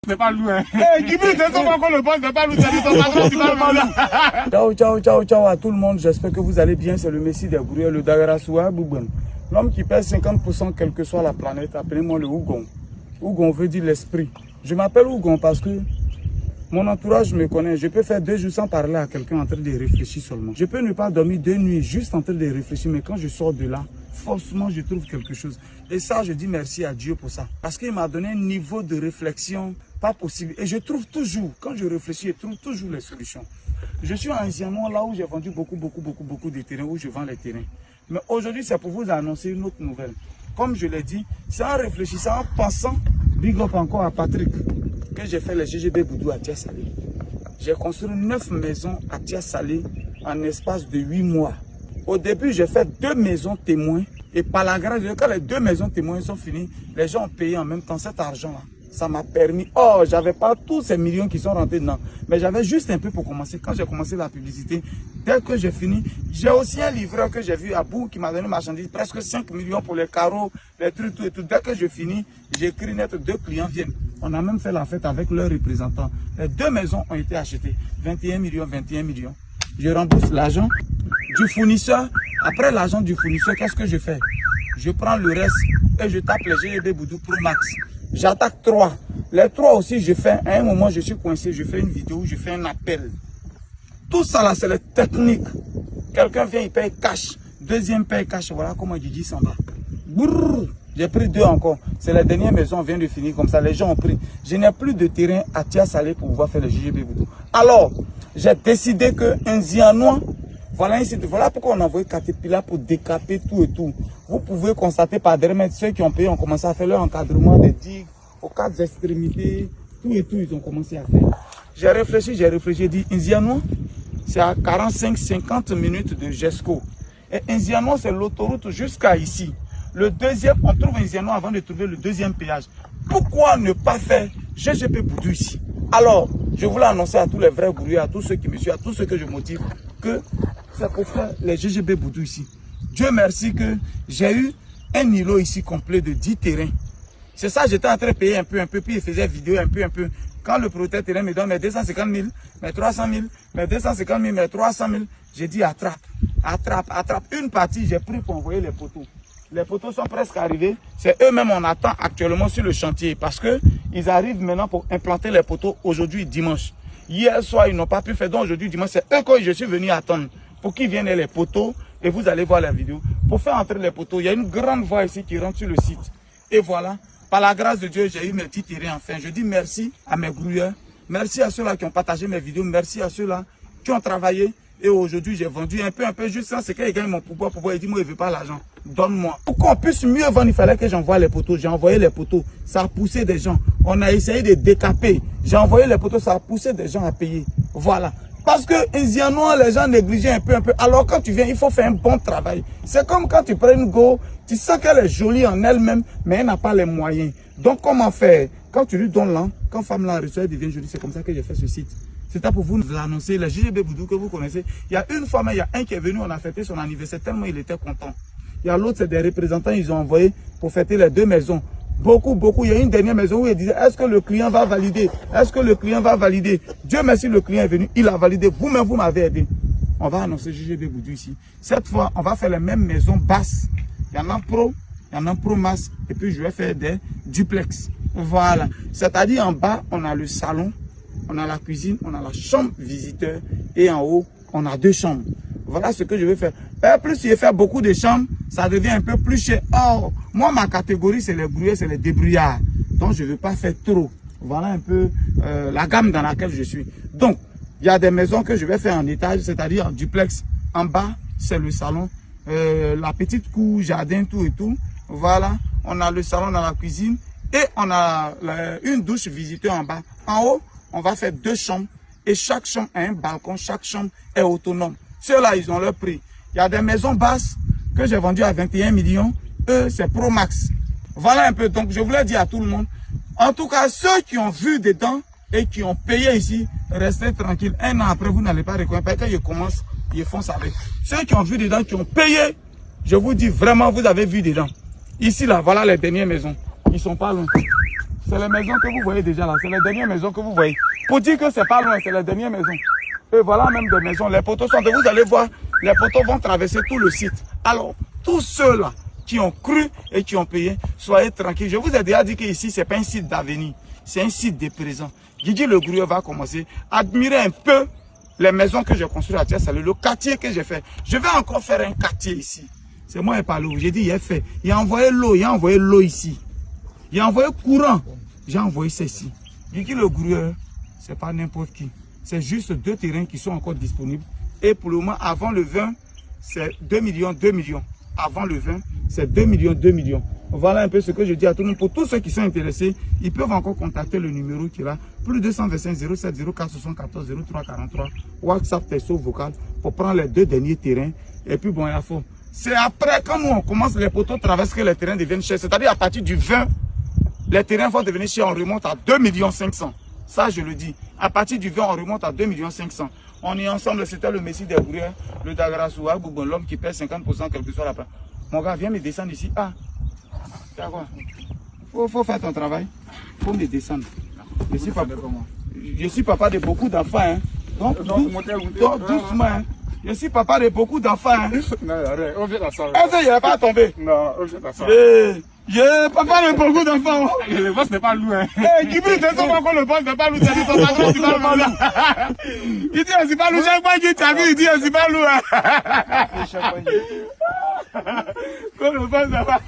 C'est pas loup, hein. Qui veut descendre encore le boss, c'est pas loup, c'est ton patron, tu parles mal. Ciao, ciao, ciao, ciao à tout le monde. J'espère que vous allez bien. C'est le Messie des Gouriers, le Dagarassoua Boubon. L'homme qui pèse 50%, quelle que soit la planète, appelez-moi le Ougon. Ougon veut dire l'esprit. Je m'appelle Ougon parce que mon entourage me connaît. Je peux faire 2 jours sans parler à quelqu'un en train de réfléchir seulement. Je peux ne pas dormir 2 nuits juste en train de réfléchir, mais quand je sors de là, forcément je trouve quelque chose. Et ça, je dis merci à Dieu pour ça. Parce qu'il m'a donné un niveau de réflexion pas possible. Et je trouve toujours, quand je réfléchis, je trouve toujours les solutions. Je suis anciennement là où j'ai vendu beaucoup de terrains, où je vends les terrains. Mais aujourd'hui, c'est pour vous annoncer une autre nouvelle. Comme je l'ai dit, c'est en réfléchissant, en pensant, big up encore à Patrick, que j'ai fait les GGB Boudou à Tia-Salé. J'ai construit 9 maisons à Tia-Salé en espace de 8 mois. Au début, j'ai fait 2 maisons témoins. Et par la grâce de Dieu, quand les 2 maisons témoins sont finies, les gens ont payé en même temps cet argent-là. Ça m'a permis, j'avais pas tous ces millions qui sont rentrés dedans, mais j'avais juste un peu pour commencer. Quand j'ai commencé la publicité, dès que j'ai fini, j'ai aussi un livreur que j'ai vu à bout qui m'a donné marchandise, presque 5 millions pour les carreaux, les trucs, tout et tout. Dès que je finis, j'écris net, 2 clients viennent. On a même fait la fête avec leurs représentants. Les 2 maisons ont été achetées, 21 millions. Je rembourse l'argent du fournisseur. Après l'argent du fournisseur, qu'est-ce que je fais? Je prends le reste et je tape les GGB Boudou Pro Max. J'attaque 3. Les 3 aussi, je fais, à un moment, je suis coincé, je fais une vidéo, je fais un appel. Tout ça là, c'est les techniques. Quelqu'un vient, il paye cash. Deuxième paye cash. Voilà comment Didi s'en va. J'ai pris 2 encore. C'est la dernière maison, on vient de finir comme ça. Les gens ont pris. Je n'ai plus de terrain à Tia-Salé pour pouvoir faire le GGB Boudou. Alors, j'ai décidé qu'un Zianois, voilà pourquoi on a envoyé Caterpillar pour décaper tout et tout. Vous pouvez constater par derrière, ceux qui ont payé ont commencé à faire leur encadrement des digues, aux 4 extrémités, tout et tout, ils ont commencé à faire. J'ai réfléchi, j'ai dit, Indianois, c'est à 45-50 minutes de Jesco. Et Indianois, c'est l'autoroute jusqu'à ici. Le deuxième, on trouve Indianois avant de trouver le deuxième péage. Pourquoi ne pas faire GGB Boudou ici? Alors, je voulais annoncer à tous les vrais gourous, à tous ceux qui me suivent, à tous ceux que je motive, que c'est pour faire les GGB Boudou ici. Dieu merci que j'ai eu un îlot ici complet de 10 terrains. C'est ça, j'étais en train de payer un peu, puis il faisait vidéo un peu. Quand le producteur terrain me donne mes 250 000, mes 300 000, mes 250 000, mes 300 000, j'ai dit attrape. Une partie, j'ai pris pour envoyer les poteaux. Les poteaux sont presque arrivés. C'est eux-mêmes on attend actuellement sur le chantier parce que ils arrivent maintenant pour implanter les poteaux aujourd'hui dimanche. Hier soir, ils n'ont pas pu faire, donc aujourd'hui dimanche, c'est eux que je suis venu attendre pour qu'ils viennent les poteaux. Et vous allez voir la vidéo. Pour faire entrer les poteaux, il y a une grande voie ici qui rentre sur le site. Et voilà, par la grâce de Dieu, j'ai eu mes petits terrains enfin. Je dis merci à mes grouilleurs. Merci à ceux-là qui ont partagé mes vidéos. Merci à ceux-là qui ont travaillé. Et aujourd'hui, j'ai vendu un peu, juste ça. C'est quand ils gagnent mon pouvoir, il dit, moi, il ne veut pas l'argent. Donne-moi. Pour qu'on puisse mieux vendre, il fallait que j'envoie les poteaux. J'ai envoyé les poteaux. Ça a poussé des gens. On a essayé de décaper. J'ai envoyé les poteaux. Ça a poussé des gens à payer. Voilà. Parce que Indianois, les gens négligeaient un peu. Alors quand tu viens, il faut faire un bon travail. C'est comme quand tu prends une go, tu sens qu'elle est jolie en elle-même, mais elle n'a pas les moyens. Donc comment faire? Quand tu lui donnes là, quand femme là reçoit, elle devient jolie. C'est comme ça que j'ai fait ce site. C'était pour vous l'annoncer, le GGB Boudou que vous connaissez. Il y a une femme, il y a un qui est venu, on a fêté son anniversaire tellement il était content. Il y a l'autre, c'est des représentants, ils ont envoyé pour fêter les 2 maisons. Beaucoup. Il y a une dernière maison où il disait, est-ce que le client va valider? Est-ce que le client va valider? Dieu merci, le client est venu, il a validé. Vous-même, vous m'avez aidé. On va annoncer GGB Boudou ici. Cette fois, on va faire les mêmes maisons basses. Il y en a pro, il y en a pro masse. Et puis, je vais faire des duplex. Voilà. C'est-à-dire, en bas, on a le salon, on a la cuisine, on a la chambre visiteur. Et en haut, on a 2 chambres. Voilà ce que je vais faire. Et plus je fais beaucoup de chambres, ça devient un peu plus cher. Or, moi, ma catégorie, c'est les brouillards, c'est les débrouillards. Donc, je ne veux pas faire trop. Voilà un peu la gamme dans laquelle je suis. Donc, il y a des maisons que je vais faire en étage, c'est-à-dire en duplex. En bas, c'est le salon. La petite cour, jardin, tout et tout. Voilà, on a le salon dans la cuisine. Et on a une douche visiteur en bas. En haut, on va faire 2 chambres. Et chaque chambre a un balcon, chaque chambre est autonome. Ceux-là, ils ont leur prix. Il y a des maisons basses que j'ai vendues à 21 millions. Eux, c'est Pro Max. Voilà un peu. Donc, je voulais dire à tout le monde. En tout cas, ceux qui ont vu dedans et qui ont payé ici, restez tranquilles. 1 an après, vous n'allez pas reconnaître. Parce que quand ils commencent, ils foncent avec. Ceux qui ont vu dedans, qui ont payé, je vous dis vraiment, vous avez vu dedans. Ici, là, voilà les dernières maisons. Ils ne sont pas loin. C'est les maisons que vous voyez déjà là. C'est les dernières maisons que vous voyez. Pour dire que c'est pas loin, c'est les dernières maisons. Et voilà même des maisons. Les poteaux sont... Vous allez voir, les poteaux vont traverser tout le site. Alors, tous ceux-là qui ont cru et qui ont payé, soyez tranquilles. Je vous ai déjà dit qu'ici, ce n'est pas un site d'avenir. C'est un site de présent. Guigui Le Gourou va commencer à admirer un peu les maisons que j'ai construites à Thiès-Salé, le quartier que j'ai fait. Je vais encore faire un quartier ici. C'est moi qui parle. J'ai dit, il a fait. Il a envoyé l'eau ici. Il a envoyé courant. J'ai envoyé ça ici. Guigui Le Gourou, c'est pas n'importe qui. C'est juste 2 terrains qui sont encore disponibles. Et pour le moment, avant le 20, c'est 2 millions. Avant le 20, c'est 2 millions. Voilà un peu ce que je dis à tout le monde. Pour tous ceux qui sont intéressés, ils peuvent encore contacter le numéro qui est là. Plus 225 07 04 74 03 43. WhatsApp, texto, vocal pour prendre les 2 derniers terrains. Et puis bon, il y a faux. C'est après, quand nous on commence, les poteaux traversent que les terrains deviennent chers. C'est-à-dire à partir du 20, les terrains vont devenir chers. On remonte à 2 500 000. Ça, je le dis. À partir du 20, on remonte à 2 500 000. On est ensemble, c'était le Messie des Bourrières, le Dagarassoua, l'homme qui pèse 50%, quel que soit la place. Mon gars, viens me descendre ici. Ah, c'est quoi? Faut faire ton travail. Faut me descendre. Je suis papa de beaucoup d'enfants. Hein. Donc, doucement. Hein. Je suis papa de beaucoup d'enfants. Hein. Non, arrête, on vient d'asseoir. Est-ce qu'il n'est pas tombé? Non, on vient d'asseoir. Papa de beaucoup d'enfants. Le boss n'est pas loin. Guibri, c'est ça encore le boss n'est pas loin. C'est ton patron qui va mal. Il dit, c'est pas loin. Chaque fois qu'il t'a vu, il dit, c'est pas loin. Quand le boss n'est pas